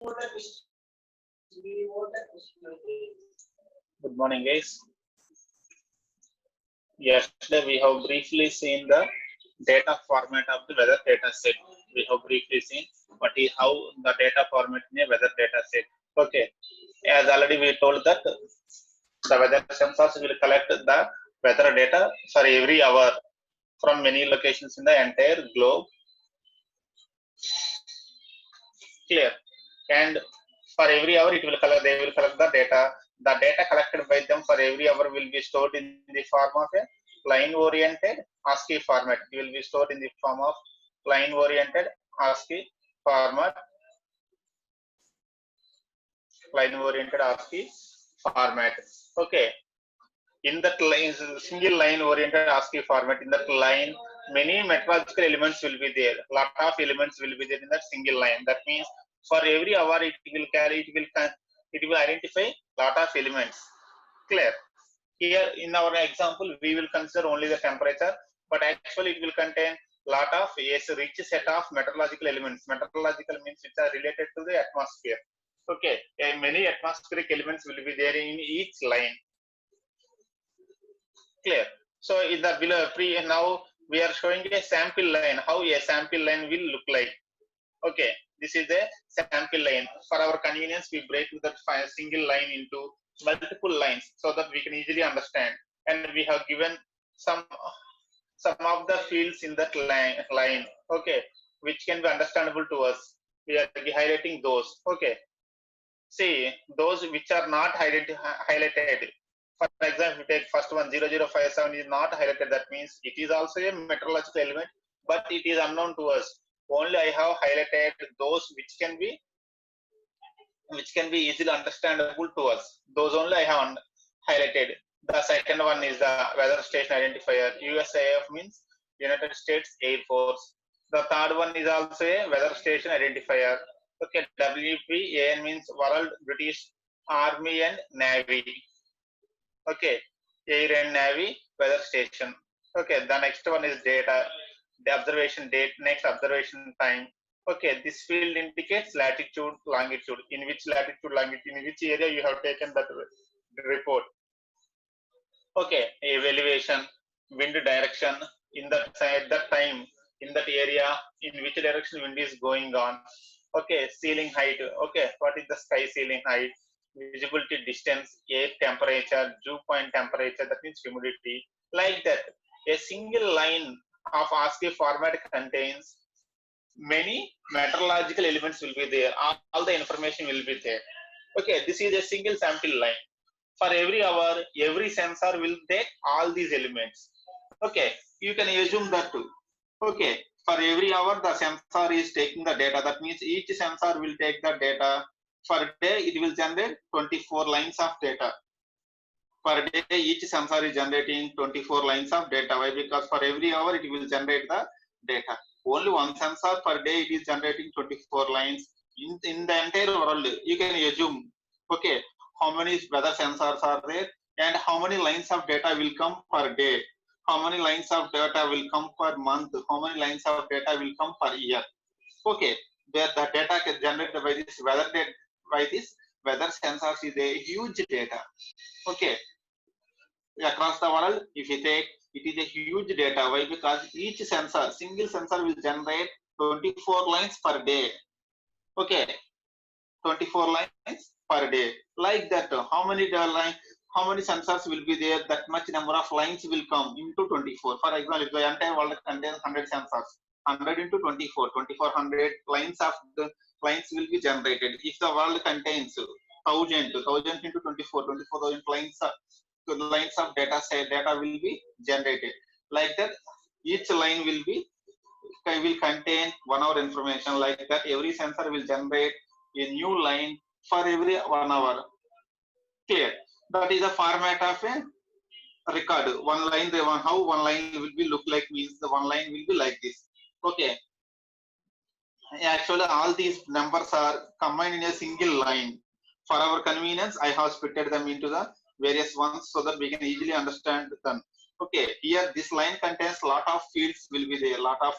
Good morning, guys. Yesterday we have briefly seen the data format of the weather data set. We have briefly seen what is how the data format in a weather data set. Okay, as already we told that the weather sensors will collect the weather data for every hour from many locations in the entire globe. Clear. And for every hour it will collect, they will collect the data. The data collected by them for every hour will be stored in the form of a line oriented ASCII format. It will be stored in the form of line oriented ASCII format. Line oriented ASCII format. Okay. In that line, single line oriented ASCII format, in that line, many meteorological elements will be there. Lot of elements will be there in that single line. That means for every hour it will identify lot of elements. Clear. Here in our example, we will consider only the temperature, but actually it will contain lot of rich set of meteorological elements. Meteorological means which are related to the atmosphere. Okay, many atmospheric elements will be there in each line. Clear. So in the below now we are showing a sample line, how a sample line will look like. Okay, this is a sample line. For our convenience, we break that single line into multiple lines so that we can easily understand. And we have given some of the fields in that line. Okay, which can be understandable to us. We are highlighting those. Okay, see those which are not highlighted. For example, we take first one 0057 is not highlighted. That means it is also a meteorological element, but it is unknown to us. Only I have highlighted those which can be easily understandable to us. Those only I have highlighted. The second one is the weather station identifier. USAF means United States Air Force. The third one is also a weather station identifier. Okay, WPAN means World British Army and Navy. Okay, Air and Navy weather station. Okay, the next one is data, the observation date, next observation time. Okay, this field indicates latitude, longitude. In which latitude, longitude, in which area you have taken that report. Okay, elevation, wind direction, in that side, that time, in that area, in which direction wind is going on. Okay, ceiling height. Okay, what is the sky ceiling height? Visibility distance, air temperature, dew point temperature, that means humidity. Like that, a single line of ASCII format contains many meteorological elements will be there. All the information will be there. Okay, this is a single sample line. For every hour, every sensor will take all these elements. Okay, you can assume that too. Okay, for every hour the sensor is taking the data. That means each sensor will take the data. Per day it will generate 24 lines of data. Per day each sensor is generating 24 lines of data. Why? Because for every hour it will generate the data. Only one sensor per day it is generating 24 lines. In the entire world, you can assume, okay, how many weather sensors are there and how many lines of data will come per day. How many lines of data will come per month? How many lines of data will come per year? Okay, the data generated by this weather sensors is a huge data. Okay, across the world, if you take, it is a huge data. Why? Because each sensor, single sensor will generate 24 lines per day. Okay, 24 lines per day. Like that, how many sensors will be there? That much number of lines will come into 24. For example, if the entire world contains 100 sensors, 100 into 24, 2400 lines of the lines will be generated. If the world contains 1000 into 24, 24,000 lines of data will be generated. Like that, each line will contain 1 hour information. Like that, every sensor will generate a new line for every 1 hour. Clear? That is the format of a record. One line, how one line will be look like means the one line will be like this. Okay. Actually, all these numbers are combined in a single line. For our convenience, I have splitted them into the various ones so that we can easily understand them. Okay, here this line contains a lot of fields will be there, a lot of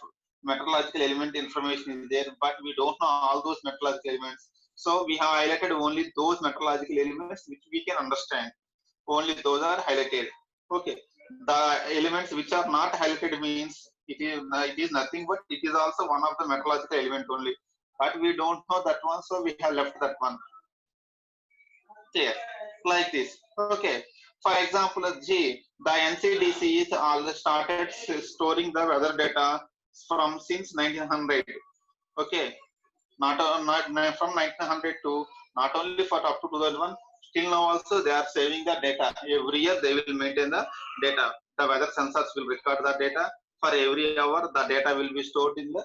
meteorological element information is there, but we don't know all those meteorological elements. So we have highlighted only those methodological elements which we can understand. Only those are highlighted. Okay. The elements which are not highlighted means it is nothing but it is also one of the methodological element only. But we don't know that one, so we have left that one. Clear? Like this. Okay. For example, G, the NCDC is all started storing the weather data from since 1900. Okay. Not from 1900 to not only for up to 2001, still now also they are saving the data. Every year they will maintain the data. The weather sensors will record the data. For every hour, the data will be stored in the,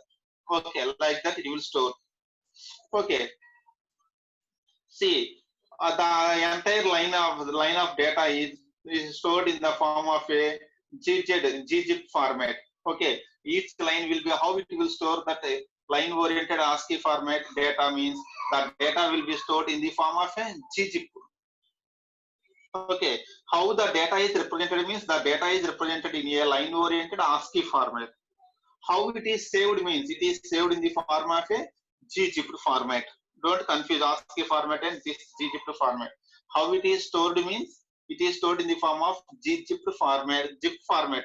okay, like that it will store. Okay. See, the entire line of data is stored in the form of a GZIP format. Okay, each line will be how it will store that line oriented ASCII format data means that data will be stored in the form of a GZIP. Okay, how the data is represented means the data is represented in a line oriented ASCII format. How it is saved means it is saved in the form of a GZIP format. Don't confuse ASCII format and this GZIP format. How it is stored means it is stored in the form of GZIP format. ZIP format.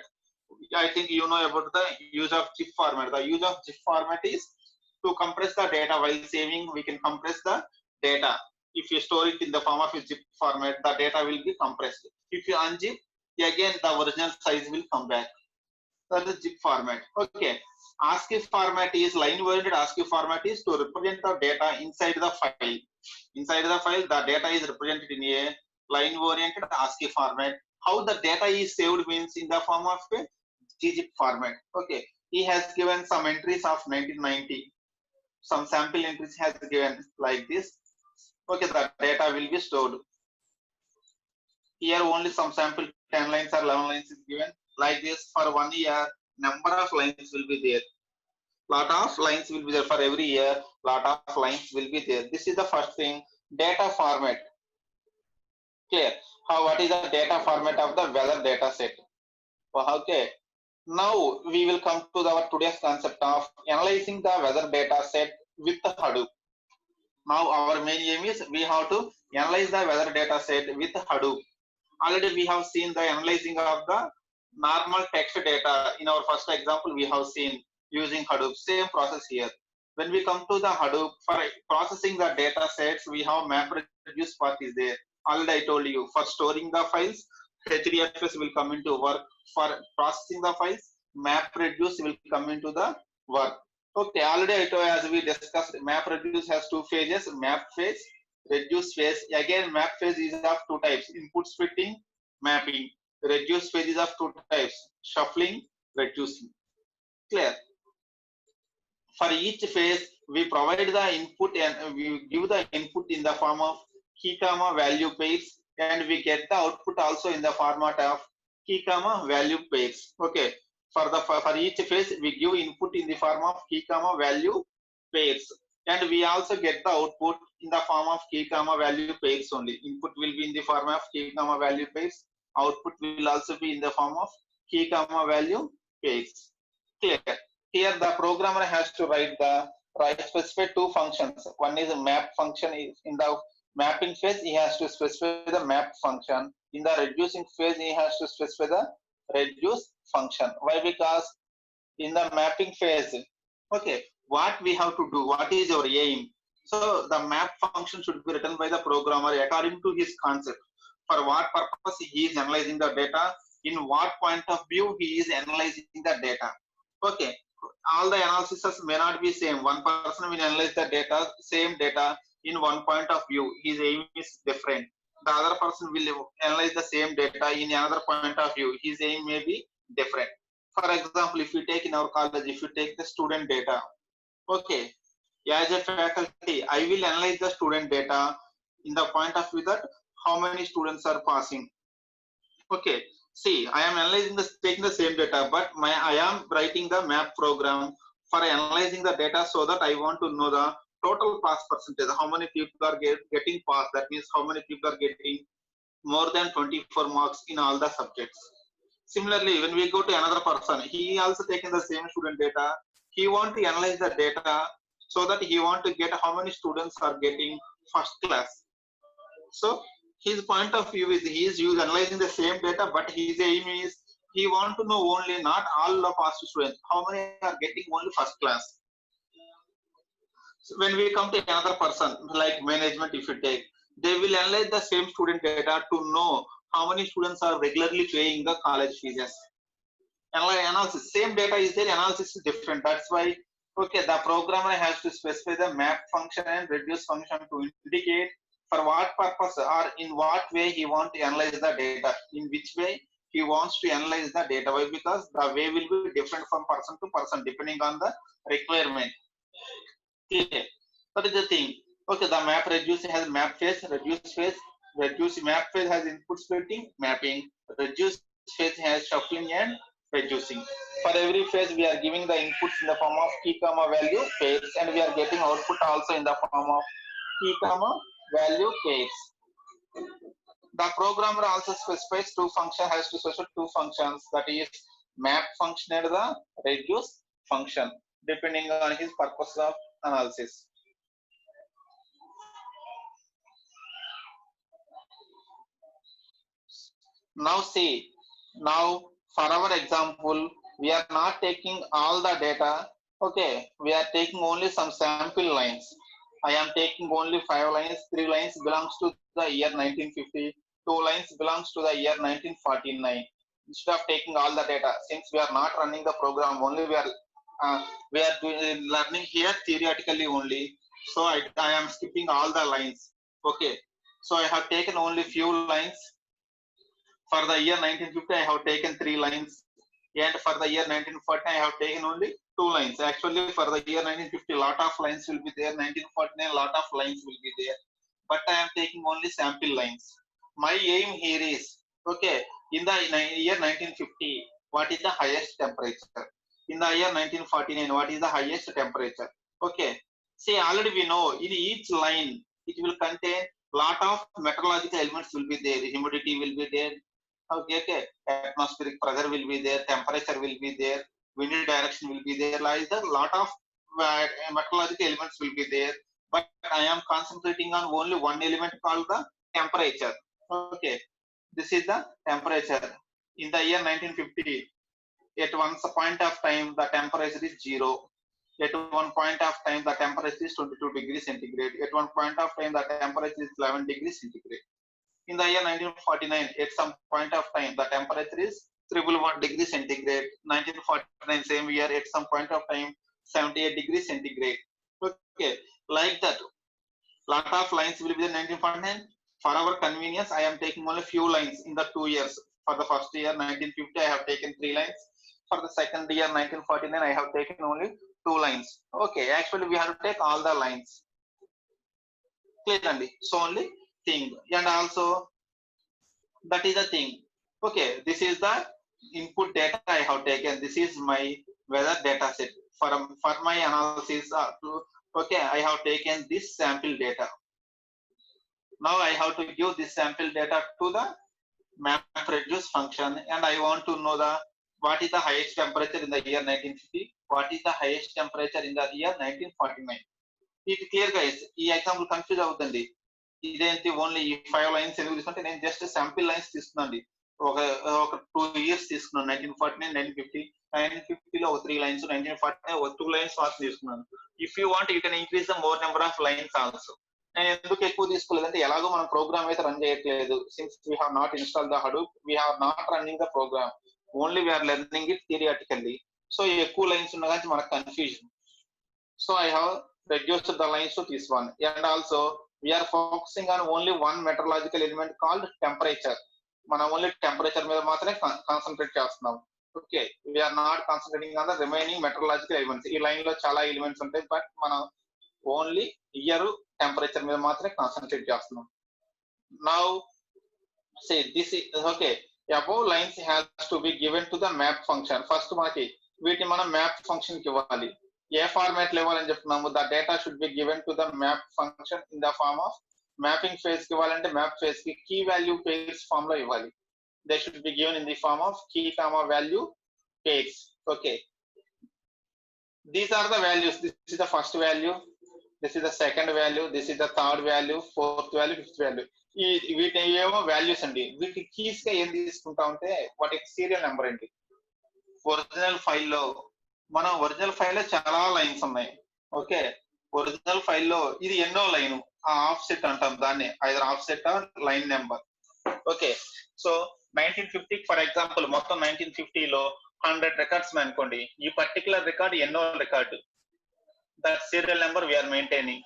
I think you know about the use of ZIP format. The use of ZIP format is to compress the data while saving. We can compress the data. If you store it in the form of a ZIP format, the data will be compressed. If you unzip, again the original size will come back. That is ZIP format. Okay. ASCII format is line-oriented ASCII format is to represent the data inside the file. Inside the file, the data is represented in a line-oriented ASCII format. How the data is saved means in the form of a GZIP format. Okay. He has given some entries of 1990. Some sample entries has given like this. Okay, the data will be stored. Here only some sample 10 lines or 11 lines is given. Like this for 1 year, number of lines will be there. Lot of lines will be there for every year. Lot of lines will be there. This is the first thing. Data format. Clear? What is the data format of the weather data set? Okay. Now we will come to our today's concept of analyzing the weather data set with Hadoop. Now our main aim is we have to analyze the weather data set with Hadoop. Already we have seen the analyzing of the normal text data. In our first example, we have seen using Hadoop. Same process here. When we come to the Hadoop, for processing the data sets, we have MapReduce part is there. Already I told you, for storing the files, HDFS will come into work. For processing the files, MapReduce will come into the work. Okay, already I told, as we discussed, MapReduce has two phases, map phase, reduce phase. Again, map phase is of two types, input splitting, mapping. Reduce phase is of two types, shuffling, reducing. Clear? For each phase, we provide the input and we give the input in the form of key comma value pairs, and we get the output also in the format of key comma value pairs. Okay. For each phase, we give input in the form of key comma value pairs, and we also get the output in the form of key comma value pairs only. Input will be in the form of key comma value pairs. Output will also be in the form of key comma value pairs. Clear? Here the programmer has to specify two functions. One is a map function. In the mapping phase, he has to specify the map function. In the reducing phase, he has to specify the reduce function. Why? Because in the mapping phase, okay, what we have to do, what is your aim? So the map function should be written by the programmer according to his concept. For what purpose he is analyzing the data, in what point of view he is analyzing the data. Okay, all the analysis may not be same. One person will analyze the data, same data in one point of view. His aim is different. The other person will analyze the same data in another point of view. His aim may be different. For example, if you take in our college, if you take the student data, okay, as a faculty, I will analyze the student data in the point of view that how many students are passing. Okay, see, I am analyzing taking the same data, but I am writing the map program for analyzing the data so that I want to know the total pass percentage, how many people are getting pass. That means how many people are getting more than 24 marks in all the subjects. Similarly, when we go to another person, he also taking the same student data. He want to analyze the data so that he want to get how many students are getting first class. So his point of view is he is analyzing the same data, but his aim is he want to know only not all the past students, how many are getting only first class. So when we come to another person like management, if you take, they will analyze the same student data to know how many students are regularly paying the college fees. Analysis, same data is there, analysis is different. That's why, okay, the programmer has to specify the map function and reduce function to indicate for what purpose or in what way he wants to analyze the data, in which way he wants to analyze the data. Why? Because the way will be different from person to person depending on the requirement. Okay, what is the thing? Okay, the map reduce has map phase, reduce map phase has input splitting, mapping, reduce phase has shuffling and reducing. For every phase, we are giving the inputs in the form of key comma value pairs, and we are getting output also in the form of key comma value pairs. The programmer also specifies two functions, has to specify two functions, that is map function and the reduce function, depending on his purpose of analysis. Now see, now for our example, we are not taking all the data. Okay, we are taking only some sample lines. I am taking only 5 lines, 3 lines belongs to the year 1950, 2 lines belongs to the year 1949. Instead of taking all the data, since we are not running the program, only we are doing, learning here theoretically only. So I am skipping all the lines. Okay, so I have taken only few lines. For the year 1950, I have taken 3 lines, and for the year 1940, I have taken only 2 lines. Actually, for the year 1950, lot of lines will be there. 1949, lot of lines will be there. But I am taking only sample lines. My aim here is, okay, in the year 1950, what is the highest temperature? In the year 1949, what is the highest temperature? Okay, see, already we know in each line, it will contain lot of meteorological elements will be there. Humidity will be there. Okay, atmospheric pressure will be there, temperature will be there, wind direction will be there, like a lot of meteorological elements will be there. But I am concentrating on only one element called the temperature. Okay, this is the temperature. In the year 1950, at one point of time, the temperature is 0. At one point of time, the temperature is 22 degrees centigrade. At one point of time, the temperature is 11 degrees centigrade. In the year 1949, at some point of time, the temperature is 111 degrees centigrade. 1949, same year, at some point of time, 78 degrees centigrade. Okay, like that. Lot of lines will be in 1949. For our convenience, I am taking only few lines in the 2 years. For the first year, 1950, I have taken 3 lines. For the second year, 1949, I have taken only 2 lines. Okay, actually, we have to take all the lines. Clearly, so only thing. And also, that is the thing. Okay, this is the input data I have taken. This is my weather data set. For my analysis, okay, I have taken this sample data. Now I have to give this sample data to the map reduce function, and I want to know the what is the highest temperature in the year 1950, what is the highest temperature in the year 1949. ఇది clear గా ఈ example confuse అవుతుంది. ఇదేంటి only ఈ 5 lines ఎందుకు తీసుకుంటే నేను just sample lines తీసుకున్నాండి. ఒక 2 ఇయర్స్ తీసుకున్నాను. 1949, 1950. 1950లో ఒక 3 లైన్స్, 1949 ఒక 2 లైన్స్ మాత్రం తీసుకున్నాను. If you want you can increase the more number of lines also. నేను ఎందుకు ఎక్కువ తీసుకోలేదంటే ఎలాగో మనం ప్రోగ్రామ్ అయితే రన్ చేయట్లేదు. Since we have not install the Hadoop, we have not running the program, only we are learning it theoretically. So ఎక్కువ lines ఉన్న కానీ మనకు confusion. So I have reduced the lines to this one, and also we are focusing on only one meteorological element called temperature. మనం only temperature మీద మాత్రమే concentrate చేస్తున్నాం. Okay, we are not concentrating on the remaining meteorological elements. ఈ line లో చాలా elements ఉంటాయి, but మనం only year temperature మీద మాత్రమే కాన్సన్ట్రేట్ చేస్తున్నాం. Now say this okay, above lines has to be given to the map function. First మనకి వీటిని మనం మ్యాప్ ఫంక్షన్ కి ఇవ్వాలి. ఏ ఫార్మాట్ లో ఇవ్వాలని చెప్తున్నాము, the data should be given to the map function in the form of mapping phase కి ఇవ్వాలంటే మ్యాప్ ఫేజ్ కి కీ వాల్యూ పేర్స్ ఫార్మ్ లో ఇవ్వాలి. They should be given in the form of key comma value pairs. Okay, these are the values. This is the first value, this is the second value, this is the third value, fourth value, fifth value. వీటి ఏమో values అండి. వీటి keys గా ఏం తీసుకుంటా ఉంటే వాటికి serial number అండి. ఒరిజినల్ ఫైల్లో మనం ఒరిజినల్ ఫైల్లో చాలా లైన్స్ ఉన్నాయి. ఓకే, ఒరిజినల్ ఫైల్లో ఇది ఎన్నో లైన్, ఆ ఆఫ్ సెట్ అంటాం దాన్ని, either offset or line number. Okay, so 1950 for example మొత్తం 1950లో 100 రికార్డ్స్ అనుకోండి. ఈ పర్టికులర్ రికార్డ్ ఎన్నో record, that serial number we are maintaining.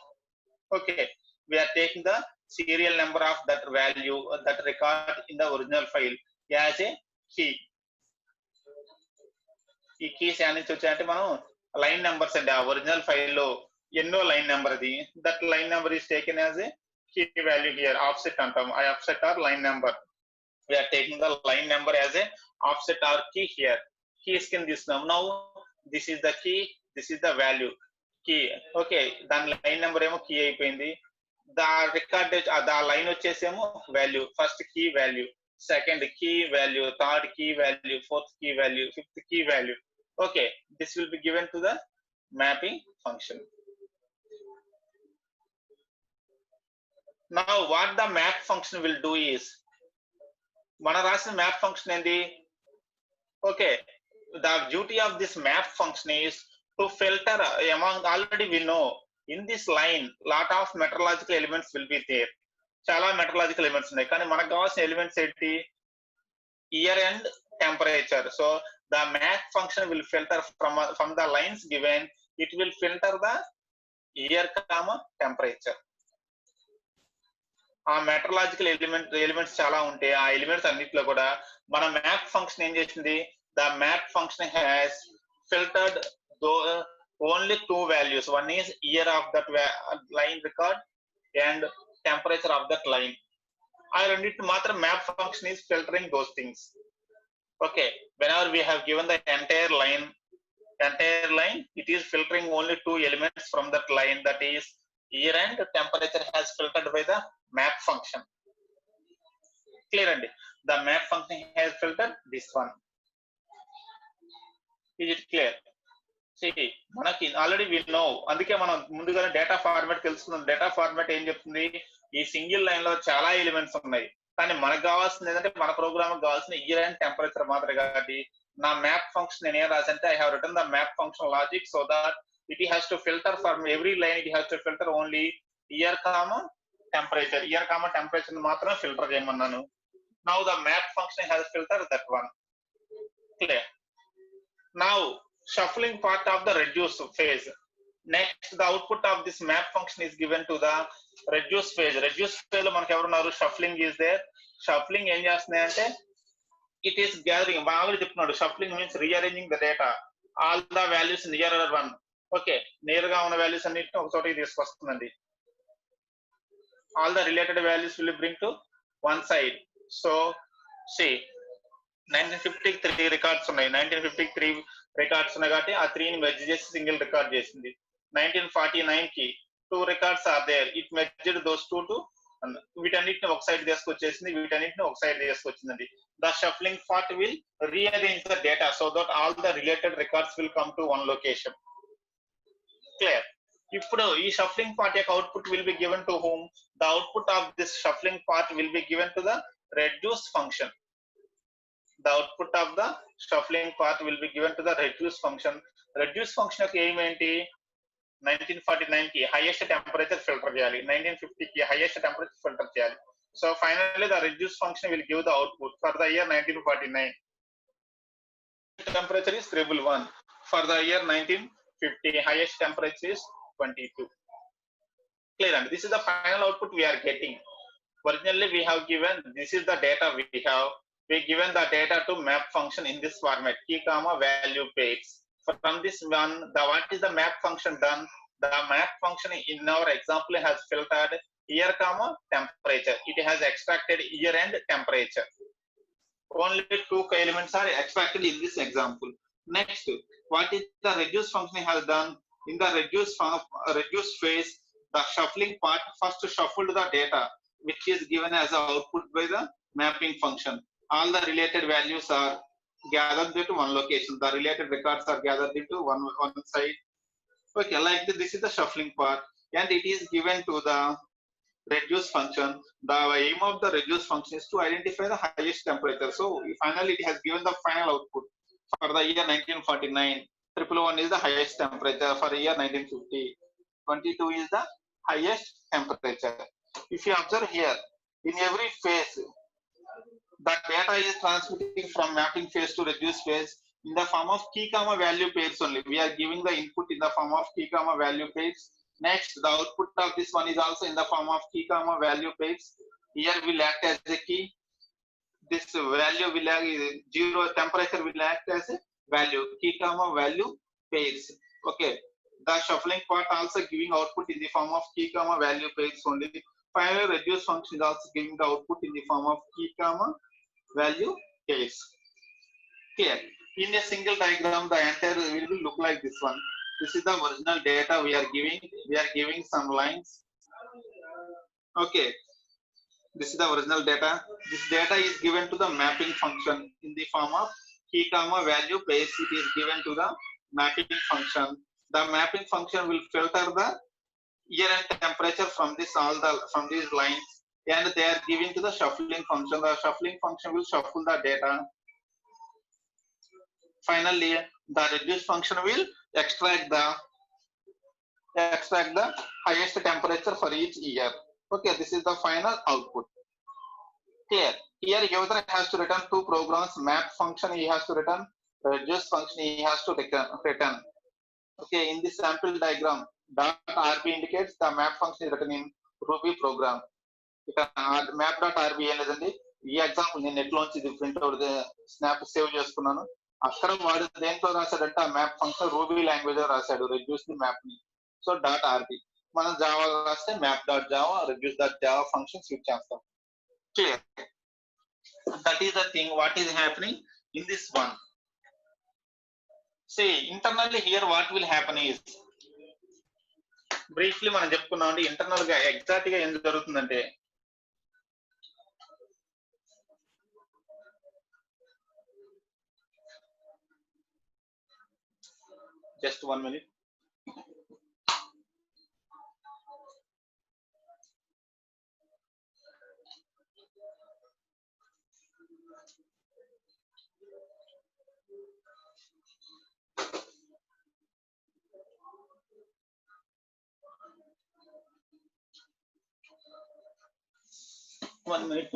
Okay, we are taking the serial number of that value, that record in the original file as a key. ఈ keys add నుంచి వచ్చాయంటే మనం line numbers అండి. ఆ original ఫైల్లో ఎన్నో line number అది, that line number is taken as a key value here. Offset అంటాం, ఆ offset or line number. we are taking the line number as a offset or key here. Keys కింద తీసుకున్నాం. now this is the key, this is the value. Key okay, దాని line number ఏమో key అయిపోయింది. The record the line వచ్చేసేమో value. First key value, second key value, third key value, fourth key value, fifth key value. Okay, this will be given to the mapping function. Now what the map function will do is, మన రాసిన map function ఏంది? Okay, the duty of this map function is to filter among, already we know in this line lot of meteorological elements will be there. చాలా meteorological elements ఉన్నాయి, కానీ మనకు కావాల్సిన elements ఏంటి? year and temperature. So the map function will filter from the lines given, it will filter the year comma temperature. ఆ meteorological elements చాలా ఉంటాయి. ఆ ఎలిమెంట్స్ అన్నిటిలో కూడా మన మ్యాప్ ఫంక్షన్ ఏం చేసింది? The map function has filtered only two values. One is year of that line record and temperature of that line. I need to matter map function is filtering those things. Okay, whenever we have given the entire line, it is filtering only two elements from that line, that is year and temperature has filtered by the map function. Clear? And the map function has filtered this one. Is it clear? See, మనకి already we know, అందుకే మనం ముందుగానే data format తెలుసుకున్నాం. Data format ఏం చెప్తుంది? ఈ single line లో చాలా ఎలిమెంట్స్ ఉన్నాయి, కానీ మనకు కావాల్సింది ఏంటంటే మన ప్రోగ్రామ్ కావాల్సిన ఇయర్ అండ్ టెంపరేచర్ మాత్రమే. కాబట్టి నా మ్యాప్ ఫంక్షన్ నేను ఏం రాసంటే, I have written the map function logic so that it has to filter for every line, it has to filter only year comma temperature. Year comma temperature మాత్రం filter చేయమన్నాను. Now the map function has filter that one. Clear? Now shuffling part of the reduce phase. Next, the output of this map function is given to the reduce phase. Reduce phase lo manaku evaru unnaru? Shuffling is there. Shuffling em chestundi ante, it is gathering. Baagulu cheptunnadu, shuffling means rearranging the data, all the values nearer one. Okay, nearer ఉన్న values అన్నిటిని ఒక చోటకి తీసుకొస్తుందండి. All the related values will bring to one side. So see, 1953 records ఉన్నాయి. 1953 records ఉన్నాయి కాబట్టి ఆ 3ని merge చేసి సింగిల్ రికార్డ్ చేసింది. 1949 కి 2 records are there, it merged those 2 two, వీటన్నిటిని ఒక సైడ్ తీసుకొచ్చేసింది, వీటన్నిటిని ఒక సైడ్ తీసుకొచ్చిందండి. The shuffling part will rearrange the data so that all the related records will come to one location. Clear? ఇప్పుడు ఈ షఫ్లింగ్ పార్ట్ యొక్క output will be given to whom? The output of this shuffling part will be given to the reduce function. The output of the shuffling part will be given to the reduce function. Reduce function యొక్క aim ఏంటి? 1949 కి highest temperature filter చేయాలి, 1950 కి highest temperature filter చేయాలి. So finally the reduce function will give the output for the year 1949. Temperature is 311. For the year 1950 highest temperature is 22. Clear? And this is the final output we are getting. Originally we have given, this is the data we given the data to map function in this format, key comma value pairs. From this one, what is the map function done? The map function in our example has filtered year comma temperature. It has extracted year and temperature. Only 2 elements are extracted in this example. Next, what is the reduce function has done? In the reduce phase, the shuffling part first shuffled the data which is given as an output by the mapping function. All the related values are gathered into one location. The related records are gathered into one side. Okay, like this is the shuffling part. and it is given to the reduce function. The aim of the reduce function is to identify the highest temperature. So finally it has given the final output for the year 1949. 111 is the highest temperature. For year 1950, 22 is the highest temperature. If you observe here, in every phase, the data is transmitting from mapping phase to reduce phase in the form of key comma value pairs only. We are giving the input in the form of key comma value pairs. Next, the output of this one is also in the form of key comma value pairs. Here will act as a key. This value will act, zero temperature will act as a value, key comma value pairs. Okay. The shuffling part also giving output in the form of key comma value pairs only. Finally, reduce function is also giving the output in the form of key comma value pairs. Here, in a single diagram, the entire will look like this one. This is the original data we are giving. We are giving some lines. Okay, this is the original data. This data is given to the mapping function in the form of key comma value pairs. It is given to the mapping function. The mapping function will filter the year and temperature from these lines, and they are given to the shuffling function. The shuffling function will shuffle the data. Finally, the reduce function will extract the highest temperature for each year. Okay, this is the final output. Clear. Here user has to return two programs, map function he has to return, reduce function he has to return. Okay, in this sample diagram, .rb indicates the map function is written in Ruby program. map.rb లేదండి ఈ example నేను net లోంచి ఇది print out snap save చేసుకున్నాను. అక్కడ వాడు దేంట్లో రాశాడంటే ఆ మ్యాప్ ఫంక్షన్ రూబీ లాంగ్వేజ్ లో రాశాడు, రెడ్యూస్ ది మ్యాప్ ని. సో .rb మనం జావా రాస్తే map.java, reduce.java ఫంక్షన్ స్విచ్ చేస్తాం. Clear. That is the thing what is happening in this one. See, internally here what will happen is, briefly మనం చెప్పుకున్నాం అంటే internal గా ఎగ్జాక్ట్ గా ఏం జరుగుతుందంటే, just 1 minute. One minute.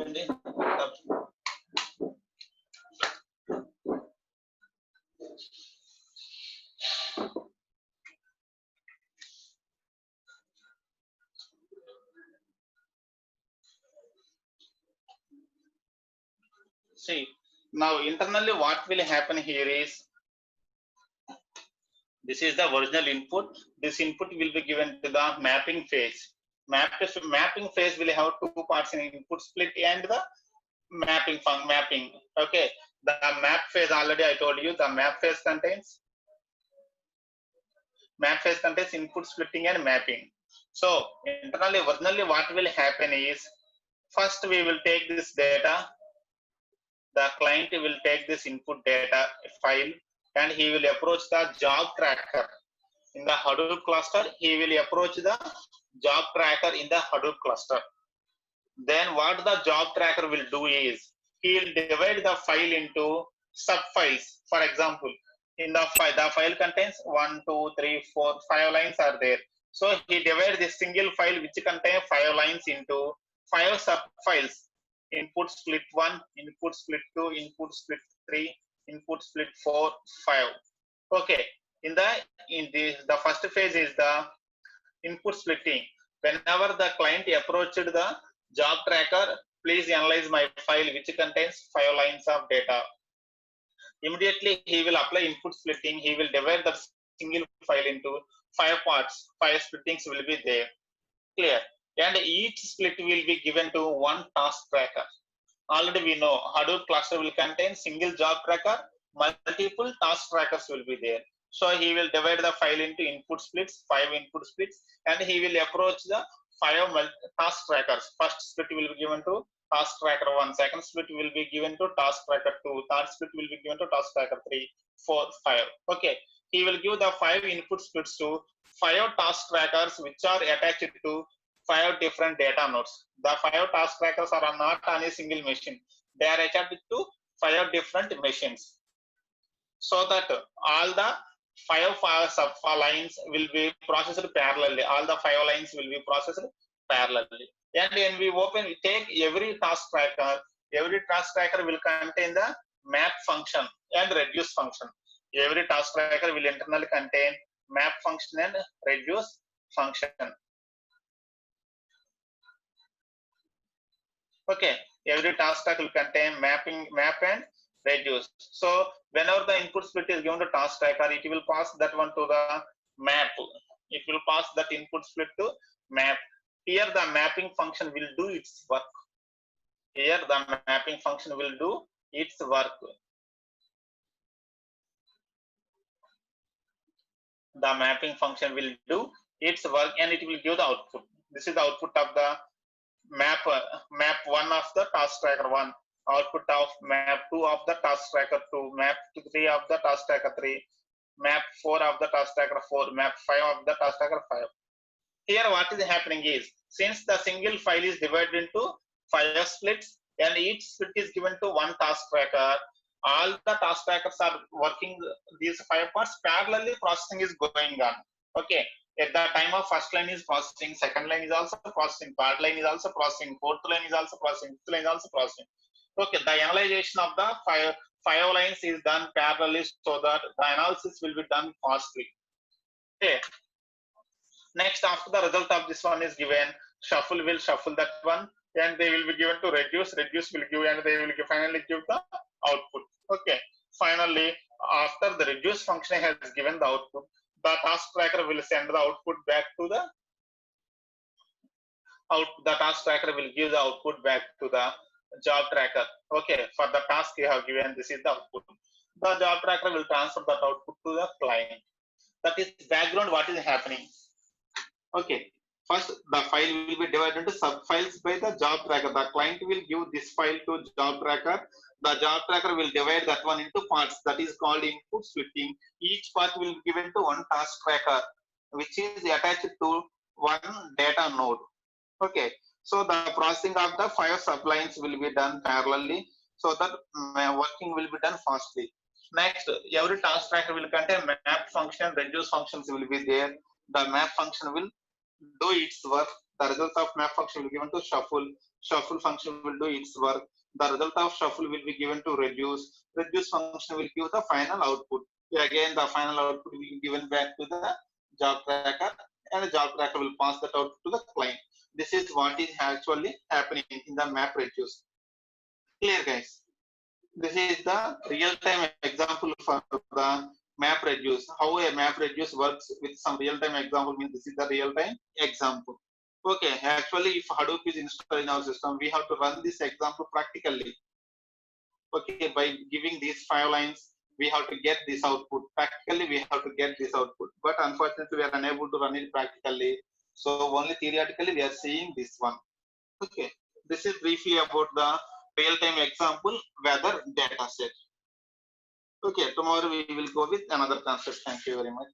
See, now internally what will happen here is, this is the original input. This input will be given to the mapping phase. Mapping phase will have two parts in input split and the mapping. Okay, the map phase already I told you, the map phase contains input splitting and mapping. So internally, originally what will happen is, first we will take this data. The client will take this input data file and he will approach the job tracker in the Hadoop cluster. He will approach the job tracker in the Hadoop cluster. Then what the job tracker will do is, he will divide the file into subfiles. For example, in the file contains 1, 2, 3, 4, 5 lines are there. So he divides this single file which contains 5 lines into 5 subfiles. Input split 1, input split 2, input split 3, input split 4, 5. Okay, the first phase is the input splitting. Whenever the client approached the job tracker, please analyze my file which contains 5 lines of data. Immediately he will apply input splitting. He will divide the single file into 5 parts. 5 splittings will be there. Clear. And each split will be given to one task tracker. Already we know Hadoop cluster will contain single job tracker, multiple task trackers will be there. So he will divide the file into input splits, 5 input splits, and he will approach the 5 task trackers. First split will be given to task tracker 1, second split will be given to task tracker 2, third split will be given to task tracker 3, 4, 5. Okay. he will give the 5 input splits to 5 task trackers which are attached to 5 different data nodes. The 5 task trackers are not on a single machine. They are attached to 5 different machines. So that all the 5 sub lines will be processed parallelly. All the 5 lines will be processed parallelly. And when we take every task tracker will contain the map function and reduce function. Every task tracker will internally contain map function and reduce function. Okay, every task tracker will contain map and reduce. So whenever the input split is given to task tracker, it will pass that one to the map. It will pass that input split to map. Here the mapping function will do its work. Here the mapping function will do its work. The mapping function will do its work and it will give the output. This is the output of the map 1 of the task tracker 1, output of map 2 of the task tracker 2, map 3 of the task tracker 3, map 4 of the task tracker 4, map 5 of the task tracker 5. Here what is happening is, since the single file is divided into 5 splits and each split is given to one task tracker, all the task trackers are working these 5 parts parallelly. Processing is going on. Okay, at the time of first line is processing, second line is also processing, third line is also processing, fourth line is also processing, fifth line is also processing. Okay, the analyzation of the 5 lines is done parallelly so that the analysis will be done fastly. Okay. Next, after the result of this one is given, shuffle will shuffle that one and they will be given to reduce will give and they will finally give the output. Okay, finally after the reduce function has given the output, the task tracker will send the output back to the task tracker will give the output back to the job tracker. Okay, for the task you have given, this is the output. The job tracker will transfer that output to the client. That is background what is happening. Okay, first the file will be divided into sub-files by the job tracker. The client will give this file to job tracker. The job tracker will divide that one into parts. That is called input splitting. Each part will be given to one task tracker, which is attached to one data node. Okay, so the processing of the 5 sublines will be done parallelly, so that working will be done fastly. Next, every task tracker will contain map function, reduce functions will be there. The map function will do its work. The result of map function will be given to shuffle. Shuffle function will do its work. The result of shuffle will be given to reduce. Reduce function will give the final output. Again, the final output will be given back to the job tracker, and the job tracker will pass that output to the client. This is what is actually happening in the map reduce. Clear, guys? This is the real-time example for the map reduce. How a map reduce works with some real-time example means this is the real-time example. Okay, actually if Hadoop is installed in our system, we have to run this example practically. Okay, by giving these 5 lines, we have to get this output. Practically, we have to get this output. But unfortunately, we are unable to run it practically. So only theoretically, we are seeing this one. Okay, this is briefly about the real-time example weather data set. Okay, tomorrow we will go with another concept. Thank you very much.